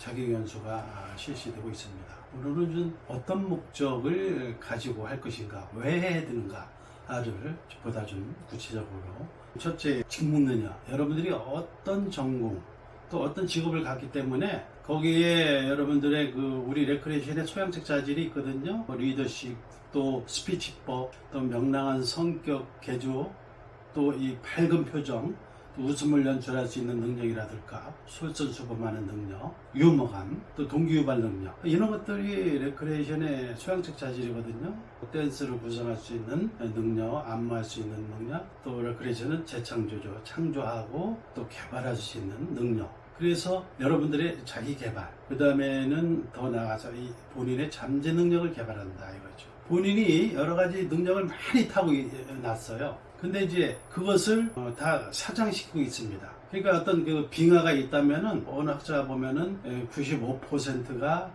자기연수가 실시되고 있습니다. 오늘은 어떤 목적을 가지고 할 것인가, 왜 해야 되는가를 보다 좀 구체적으로. 첫째, 직무느냐. 여러분들이 어떤 전공 또 어떤 직업을 갖기 때문에 거기에 여러분들의 우리 레크레이션의 소양책 자질이 있거든요. 리더십, 또 스피치법, 또 명랑한 성격 개조, 또 이 밝은 표정, 또 웃음을 연출할 수 있는 능력이라든가 솔선수범하는 능력, 유머감, 또 동기유발 능력, 이런 것들이 레크레이션의 소양책 자질이거든요. 댄스를 구성할 수 있는 능력, 안무할 수 있는 능력, 또 레크레이션은 재창조죠. 창조하고 또 개발할 수 있는 능력. 그래서 여러분들의 자기 개발, 그 다음에는 더 나아가서 이 본인의 잠재 능력을 개발한다 이거죠. 본인이 여러 가지 능력을 많이 타고 났어요. 근데 이제 그것을 다 사장시키고 있습니다. 그러니까 어떤 빙하가 있다면은 어느 학자 보면은 95%가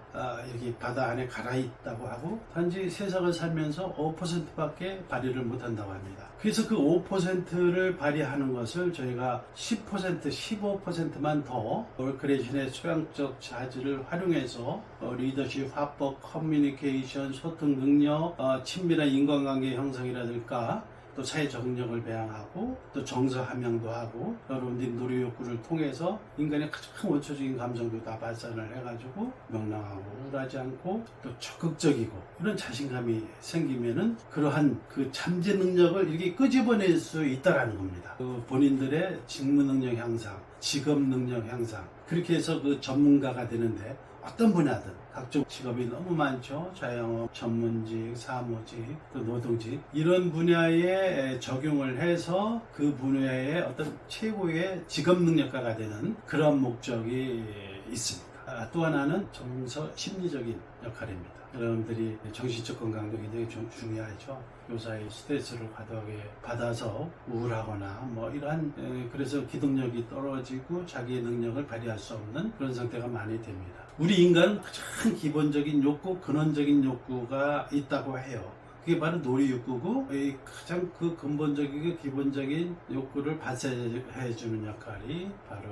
이렇게 바다 안에 갈아있다고 하고 단지 세상을 살면서 5%밖에 발휘를 못한다고 합니다. 그래서 그 5%를 발휘하는 것을 저희가 10%, 15%만 더 레크레이션의 소양적 자질을 활용해서 리더십, 화법, 커뮤니케이션, 소통 능력, 친밀한 인간관계 형성이라든가 또 사회 적응력을 배양하고 또 정서 함양도 하고 여러분들이 노래 욕구를 통해서 인간의 가장 원초적인 감정도 다 발산을 해가지고 명랑하고 우울하지 않고 또 적극적이고 이런 자신감이 생기면은 그러한 그 잠재 능력을 이렇게 끄집어낼 수 있다라는 겁니다. 본인들의 직무 능력 향상, 직업 능력 향상, 그렇게 해서 전문가가 되는데 어떤 분야든 각종 직업이 너무 많죠. 자영업, 전문직, 사무직, 또 노동직, 이런 분야에 적용을 해서 그 분야의 어떤 최고의 직업 능력가가 되는 그런 목적이 있습니다. 또 하나는 정서 심리적인 역할입니다. 여러분들이 정신적 건강도 굉장히 중요하죠. 요사이 스트레스를 과도하게 받아서 우울하거나 이러한 그래서 기동력이 떨어지고 자기의 능력을 발휘할 수 없는 그런 상태가 많이 됩니다. 우리 인간은 가장 기본적인 욕구, 근원적인 욕구가 있다고 해요. 그게 바로 놀이 욕구고 가장 근본적이고 기본적인 욕구를 발산해주는 역할이 바로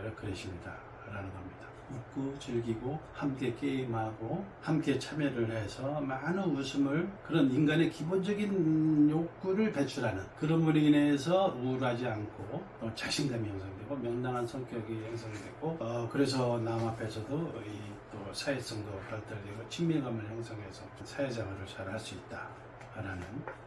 레크레이션이다 라는 겁니다. 웃고 즐기고 함께 게임하고 함께 참여를 해서 많은 웃음을, 그런 인간의 기본적인 욕구를 배출하는 그런 분으로 인해서 우울하지 않고 자신감이 형성되고 명랑한 성격이 형성이 되고 그래서 남 앞에서도 또 사회성도 발달되고 친밀감을 형성해서 사회생활을 잘 할 수 있다 라는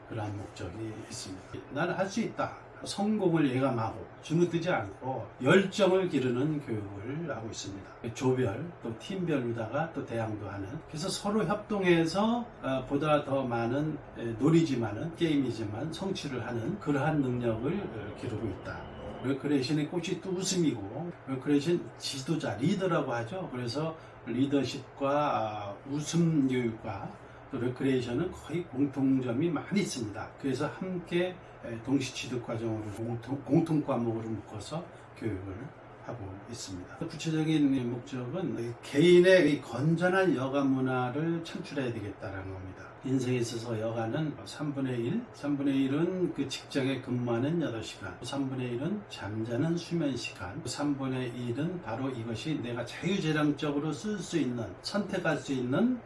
그러한 목적이 있습니다. 나는 할 수 있다. 성공을 예감하고 주눅들지 않고 열정을 기르는 교육을 하고 있습니다. 조별 또 팀별로다가 또 대항도 하는, 그래서 서로 협동해서 보다 더 많은 놀이지만은 게임이지만 성취를 하는 그러한 능력을 기르고 있다. 레크레이션의 꽃이 또 웃음이고, 레크레이션 지도자, 리더라고 하죠. 그래서 리더십과 웃음 교육과 또 레크레이션은 거의 공통점이 많이 있습니다. 그래서 함께 동시 취득 과정으로 공통 과목으로 묶어서 교육을 하고 있습니다. 구체적인 목적은 개인의 건전한 여가 문화를 창출해야 되겠다는 겁니다. 인생에 있어서 여가는 3분의 1, 3분의 1은 그 직장에 근무하는 8시간, 3분의 1은 잠자는 수면 시간, 3분의 1은 바로 이것이 내가 자유재량적으로 쓸 수 있는, 선택할 수 있는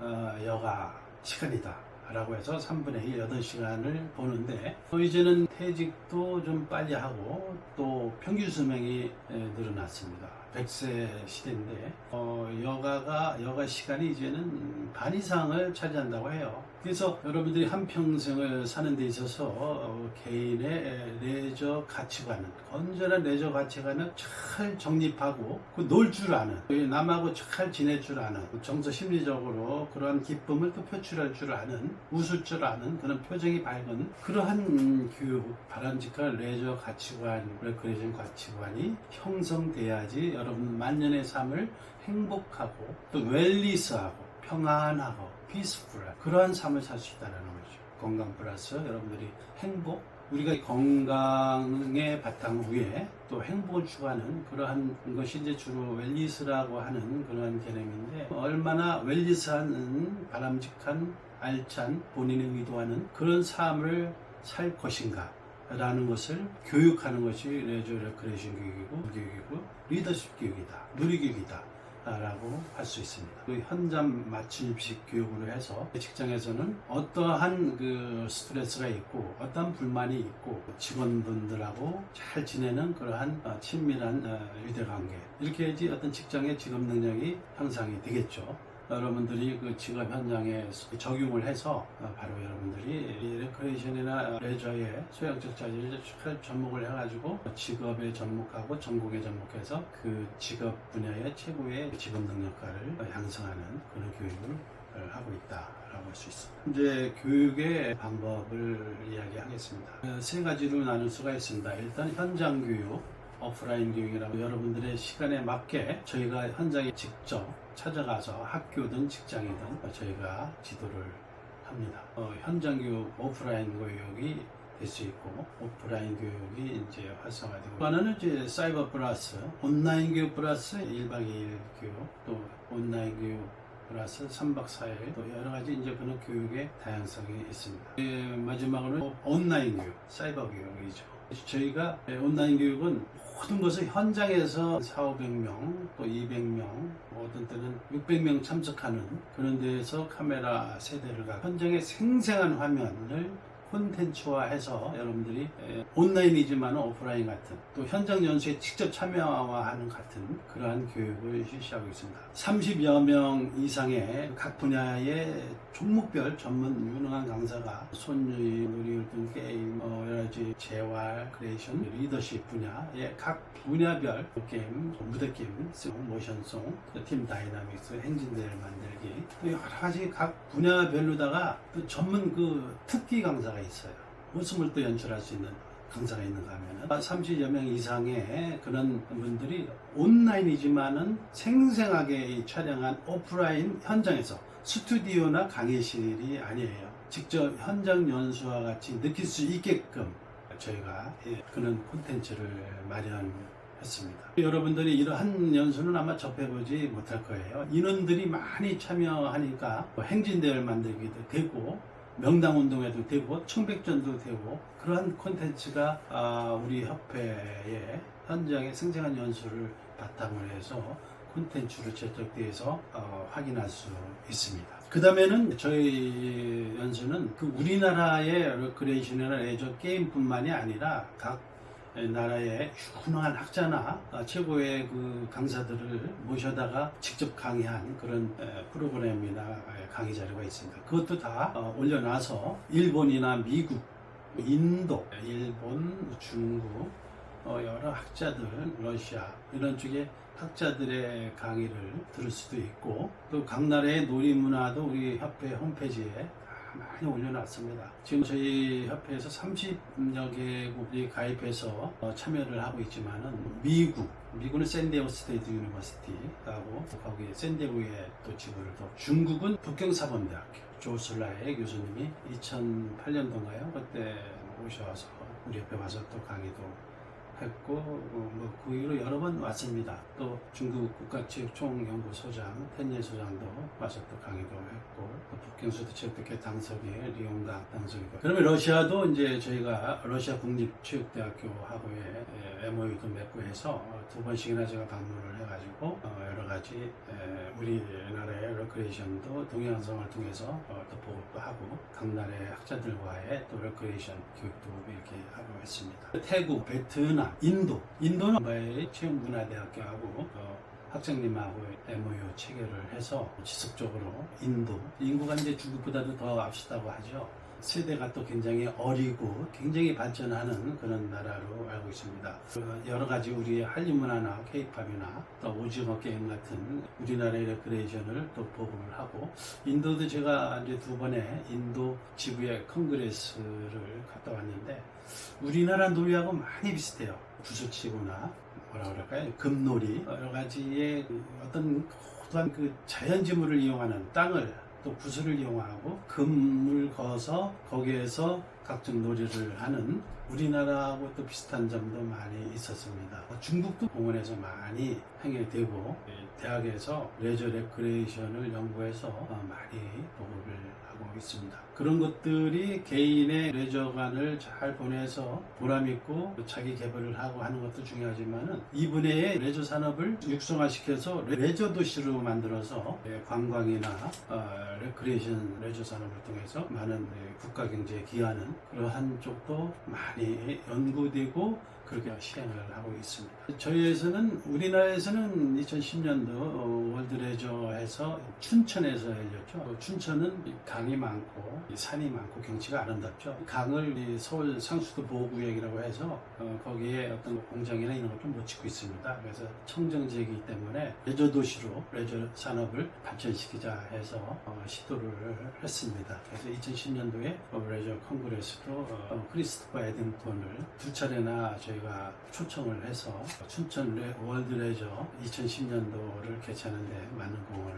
여가 시간이다 라고 해서 3분의 1, 8시간을 보는데, 이제는 퇴직도 좀 빨리 하고 또 평균 수명이 늘어났습니다. 100세 시대인데 여가 시간이 이제는 반 이상을 차지한다고 해요. 그래서 여러분들이 한평생을 사는 데 있어서 개인의 내적 가치관은, 건전한 내적 가치관을 잘 정립하고 놀 줄 아는, 남하고 잘 지낼 줄 아는, 정서 심리적으로 그러한 기쁨을 또 표출할 줄 아는, 웃을 줄 아는 그런 표정이 밝은 그러한 교육, 바람직한 내적 가치관, 레크레이션 가치관이 형성돼야지 여러분 만년의 삶을 행복하고 또 웰리스하고 평안하고 피스풀한 그러한 삶을 살 수 있다는 거죠. 건강 플러스 여러분들이 행복, 우리가 건강의 바탕 위에 또 행복을 추구하는 그러한 것이 이제 주로 웰리스라고 하는 그러한 개념인데, 얼마나 웰리스한 바람직한 알찬 본인이 의도하는 그런 삶을 살 것인가 라는 것을 교육하는 것이 레저 레크레이션 교육이고 리더십 교육이다, 누리교육이다 라고 할 수 있습니다. 그 현장 맞춤식 교육으로 해서 직장에서는 어떠한 그 스트레스가 있고 어떠한 불만이 있고 직원분들하고 잘 지내는 그러한 친밀한 유대관계, 이렇게 해야지 어떤 직장의 직업 능력이 향상이 되겠죠. 여러분들이 그 직업 현장에 적용을 해서 바로 여러분들이 레크레이션이나 레저의 소양적 자질을 잘 접목을 해가지고 직업에 접목하고 전공에 접목해서 그 직업 분야의 최고의 직업 능력가를 향상하는 그런 교육을 하고 있다라고 할 수 있습니다. 이제 교육의 방법을 이야기하겠습니다. 세 가지로 나눌 수가 있습니다. 일단 현장 교육, 오프라인 교육이라고 여러분들의 시간에 맞게 저희가 현장에 직접 찾아가서 학교든 직장이든 저희가 지도를 합니다. 현장 교육, 오프라인 교육이 될 수 있고 오프라인 교육이 이제 활성화되고, 하나는 이제 사이버 플러스 온라인 교육 플러스 1박 2일 교육, 또 온라인 교육 플러스 3박 4일, 또 여러 가지 이제 그런 교육의 다양성이 있습니다. 마지막으로 온라인 교육, 사이버 교육이죠. 저희가 온라인 교육은 모든 것을 현장에서 400~500명, 또 200명, 어떤 때는 600명 참석하는 그런 데에서 카메라 세대를 갖고 현장의 생생한 화면을 콘텐츠화해서 여러분들이 온라인이지만 오프라인 같은, 또 현장 연수에 직접 참여하는 같은 그러한 교육을 실시하고 있습니다. 30여 명 이상의 각 분야의 종목별 전문 유능한 강사가 손유희, 놀이활동, 게임, 여러 가지 재활, 크리에이션, 리더십 분야의 각 분야별 게임, 무대게임, 모션송, 팀 다이나믹스, 행진대를 만들기, 또 여러 가지 각 분야별로다가 또 전문 그 특기 강사가 있어요. 웃음을 또 연출할 수 있는 강사가 있는가 하면은 30여 명 이상의 그런 분들이 온라인이지만은 생생하게 촬영한 오프라인 현장에서, 스튜디오나 강의실이 아니에요. 직접 현장 연수와 같이 느낄 수 있게끔 저희가 그런 콘텐츠를 마련했습니다. 여러분들이 이러한 연수는 아마 접해보지 못할 거예요. 인원들이 많이 참여하니까 행진대회를 만들기도 되고 명당 운동회도 되고 청백전도 되고, 그러한 콘텐츠가 우리 협회의 현장의 생생한 연수를 바탕으로 해서 콘텐츠로 제작돼서 확인할 수 있습니다. 그 다음에는 저희 연수는 그 우리나라의 레크레이션이나 레저 게임뿐만이 아니라 각 나라의 유능한 학자나 최고의 그 강사들을 모셔다가 직접 강의한 그런 프로그램이나 강의 자료가 있습니다. 그것도 다 올려놔서 일본이나 미국, 인도, 일본, 중국, 여러 학자들, 러시아 이런 쪽의 학자들의 강의를 들을 수도 있고, 또 각 나라의 놀이문화도 우리 협회 홈페이지에 많이 올려놨습니다. 지금 저희 협회에서 30여 개국이 가입해서 참여를 하고 있지만은 미국은 샌디에고 스테이트 유니버시티하고 거기 샌디에고에 또 지부를 또, 중국은 북경사범대학교 조슬라의 교수님이 2008년도인가요? 그때 오셔서 우리 옆에 와서 또 강의도 했고, 그 이후로 여러 번 왔습니다. 또 중국 국가체육총연구소장 텐예 소장도 와서 또 강의도 했고, 또 북경수도 체육대회 당석의 리용강 당석이고, 그러면 러시아도 이제 저희가 러시아 국립체육대학교하고의 MOU도 맺고 해서 2번씩이나 제가 방문을 해가지고 여러 가지 우리나라의 레크레이션도 동양성을 통해서 또 보급도 하고, 각 나라의 학자들과의 또 레크레이션 교육도 이렇게 하고 있습니다. 태국, 베트남, 인도는 체육문화대학교하고 학장님하고 MOU 체결을 해서 지속적으로 인구가 이제 중국보다도 더 앞서다고 하죠. 세대가 또 굉장히 어리고 굉장히 발전하는 그런 나라로 알고 있습니다. 여러 가지 우리 한림 문화나 K-팝이나 또 오징어 게임 같은 우리나라의 레크레이션을 또 보급을 하고, 인도도 제가 이제 2번의 인도 지부의 컨그레스를 갔다 왔는데 우리나라 놀이하고 많이 비슷해요. 구슬치고나 뭐라 그럴까요? 금놀이, 여러 가지의 어떤 고도한 그 자연지물을 이용하는 땅을 또 구슬을 이용하고 금을 그어서 거기에서 각종 놀이를 하는 우리나라하고 또 비슷한 점도 많이 있었습니다. 중국도 공원에서 많이 행해되고 대학에서 레저 레크레이션을 연구해서 많이 보급을 하고 있습니다. 그런 것들이 개인의 레저관을 잘 보내서 보람있고 자기 개발을 하고 하는 것도 중요하지만은 이분의 레저 산업을 육성화시켜서 레저 도시로 만들어서 관광이나 레크레이션 레저 산업을 통해서 많은 국가 경제에 기여하는 그러한 쪽도 많이 연구되고 그렇게 시행을 하고 있습니다. 저희에서는 우리나라에서는 2010년도 월드레저에서 춘천에서 열렸죠. 춘천은 강이 많고 산이 많고 경치가 아름답죠. 강을 서울 상수도 보호구역이라고 해서 거기에 어떤 공장이나 이런 것도 못 짓고 있습니다. 그래서 청정지역이기 때문에 레저 도시로 레저 산업을 발전시키자 해서 시도를 했습니다. 그래서 2010년도에 레저 콩그레스도 크리스토퍼 에딩턴을 두 차례나 저희가 초청을 해서 춘천 월드레저 2010년도를 개최하는데 많은 공헌을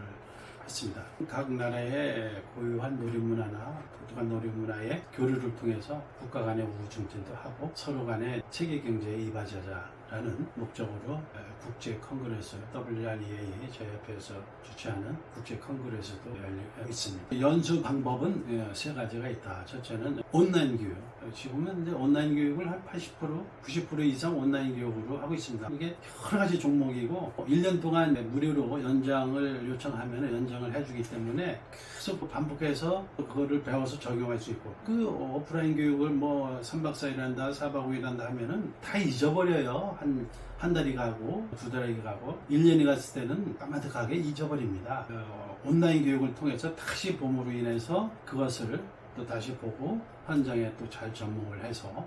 했습니다. 각 나라의 고유한 놀이문화나 독특한 놀이문화의 교류를 통해서 국가 간의 우호 증진도 하고 서로 간의 세계 경제에 이바지하자라는 목적으로 국제 콩그레스 WREA 저희 협회에서 주최하는 국제 콩그레스도 열리고 있습니다. 연수 방법은 세 가지가 있다. 첫째는 온라인 교육. 지금은 이제 온라인 교육을 한 80%, 90% 이상 온라인 교육으로 하고 있습니다. 이게 여러 가지 종목이고 1년 동안 무료로 연장을 요청하면 연장을 해주기 때문에 계속 반복해서 그거를 배워서 적용할 수 있고 그 오프라인 교육을 뭐 3박 4일 한다, 4박 5일 한다 하면은 다 잊어버려요. 한 달이 가고 두 달이 가고 1년이 갔을 때는 까마득하게 잊어버립니다. 온라인 교육을 통해서 다시 봄으로 인해서 그것을 또 다시 보고 현장에 또 잘 접목을 해서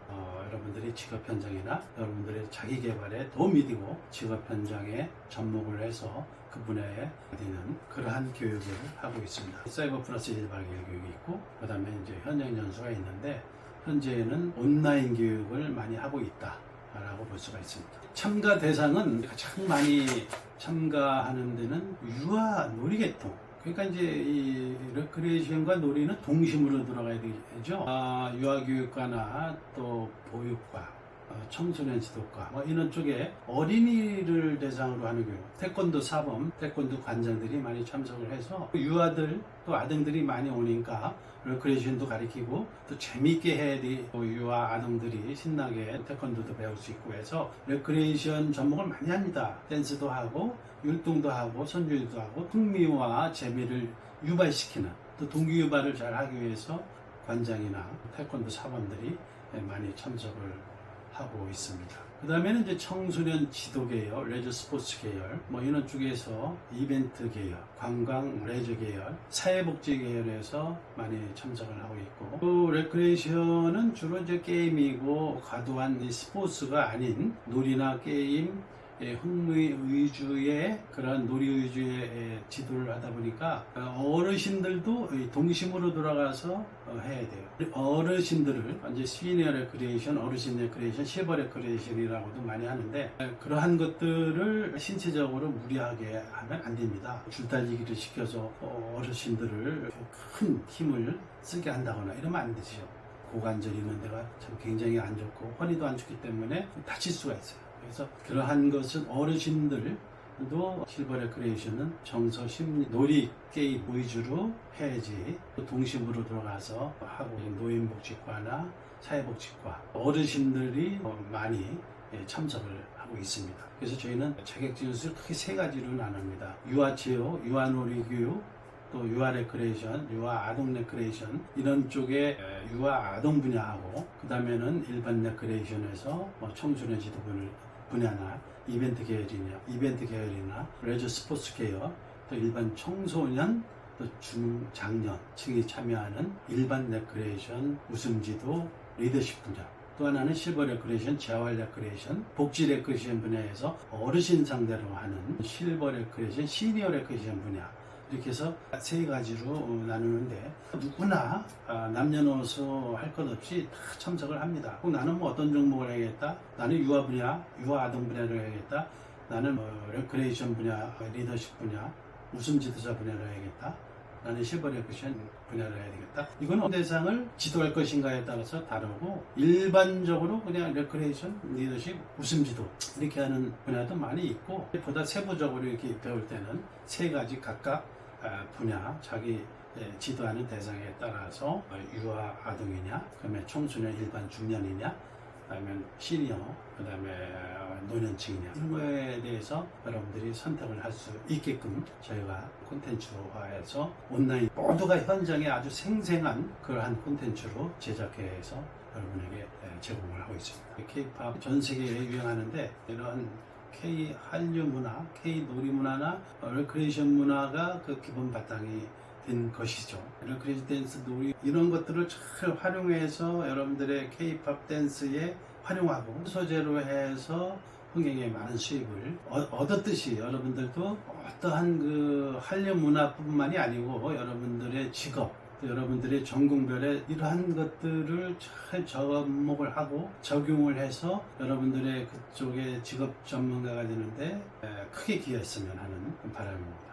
여러분들이 직업 현장이나 여러분들의 자기 개발에 도움이 되고 직업 현장에 접목을 해서 그 분야에 되는 그러한 교육을 하고 있습니다. 사이버 플러스 1박 2일 교육이 있고 그 다음에 이제 현장 연수가 있는데 현재는 온라인 교육을 많이 하고 있다 라고 볼 수가 있습니다. 참가 대상은 가장 많이 참가하는 데는 유아 놀이계통. 그러니까 이제 이 레크레이션과 놀이는 동심으로 들어가야 되죠. 유아교육과나 또 보육과, 청소년 지도과 뭐 이런 쪽에 어린이를 대상으로 하는 교육, 태권도 사범, 태권도 관장들이 많이 참석을 해서 유아들 또 아동들이 많이 오니까 레크레이션도 가르치고 또 재미있게 해야 돼. 유아 아동들이 신나게 태권도도 배울 수 있고 해서 레크레이션 접목을 많이 합니다. 댄스도 하고 율동도 하고 선율도 하고 흥미와 재미를 유발시키는 또 동기유발을 잘 하기 위해서 관장이나 태권도 사범들이 많이 참석을 하고 있습니다. 그 다음에는 이제 청소년 지도 계열, 레저 스포츠 계열, 뭐 이런 쪽에서 이벤트 계열, 관광 레저 계열, 사회복지 계열에서 많이 참석을 하고 있고, 또 레크레이션은 주로 이제 게임이고 과도한 이 스포츠가 아닌 놀이나 게임, 흥미 위주의 그런 놀이 위주의 지도를 하다 보니까 어르신들도 동심으로 돌아가서 해야 돼요. 어르신들을 이제 시니어 레크레이션, 어르신 레크레이션, 실버 레크레이션이라고도 많이 하는데 그러한 것들을 신체적으로 무리하게 하면 안 됩니다. 줄달리기를 시켜서 어르신들을 큰 힘을 쓰게 한다거나 이러면 안 되죠. 고관절 있는 데가 참 굉장히 안 좋고 허리도 안 좋기 때문에 다칠 수가 있어요. 그래서 그러한 것은 어르신들도 실버 레크레이션은 정서, 심리, 놀이, 게임 위주로 해야지 동심으로 들어가서 하고 노인복지과나 사회복지과 어르신들이 많이 참석을 하고 있습니다. 그래서 저희는 자격증을 크게 세 가지로 나눕니다. 유아체육, 유아놀이교육, 또 유아 레크레이션, 유아 아동 레크레이션 이런 쪽에 유아 아동 분야하고 그 다음에는 일반 레크레이션에서 청소년 지도 분야나 이벤트 계열이나 레저 스포츠 계열 또 일반 청소년 또 중장년층이 참여하는 일반 레크레이션 우승지도 리더십 분야 또 하나는 실버 레크레이션, 재활 레크레이션, 복지 레크레이션 분야에서 어르신 상대로 하는 실버 레크레이션, 시니어 레크레이션 분야 이렇게 해서 세 가지로 나누는데 누구나 남녀노소 할 것 없이 다 참석을 합니다. 나는 뭐 어떤 종목을 해야겠다. 나는 유아 분야, 유아 아동 분야를 해야겠다. 나는 레크레이션 분야, 리더십 분야, 웃음 지도자 분야를 해야겠다. 나는 쉐보레 쿠션 분야를 해야 되겠다. 이거는 대상을 지도할 것인가에 따라서 다르고 일반적으로 그냥 레크레이션, 리더십, 웃음 지도 이렇게 하는 분야도 많이 있고 보다 세부적으로 이렇게 배울 때는 세 가지 각각 분야 자기 지도하는 대상에 따라서 유아 아동이냐, 그다음에 청소년 일반 중년이냐, 그다음에 시니어, 그다음에 노년층이냐 이런 거에 대해서 여러분들이 선택을 할 수 있게끔 저희가 콘텐츠화해서 온라인 모두가 현장에 아주 생생한 그러한 콘텐츠로 제작해서 여러분에게 제공을 하고 있습니다. K-팝 전 세계에 유행하는데 이런 K 한류 문화, K 놀이 문화나 레크레이션 문화가 그 기본 바탕이 된 것이죠. 레크레이션 댄스, 놀이 이런 것들을 잘 활용해서 여러분들의 K-팝 댄스에 활용하고 소재로 해서 흥행에 많은 수입을 얻었듯이 여러분들도 어떠한 그 한류 문화뿐만이 아니고 여러분들의 직업, 또 여러분들의 전공별의 이러한 것들을 잘 접목을 하고 적용을 해서 여러분들의 그쪽의 직업 전문가가 되는데 크게 기여했으면 하는 바람입니다.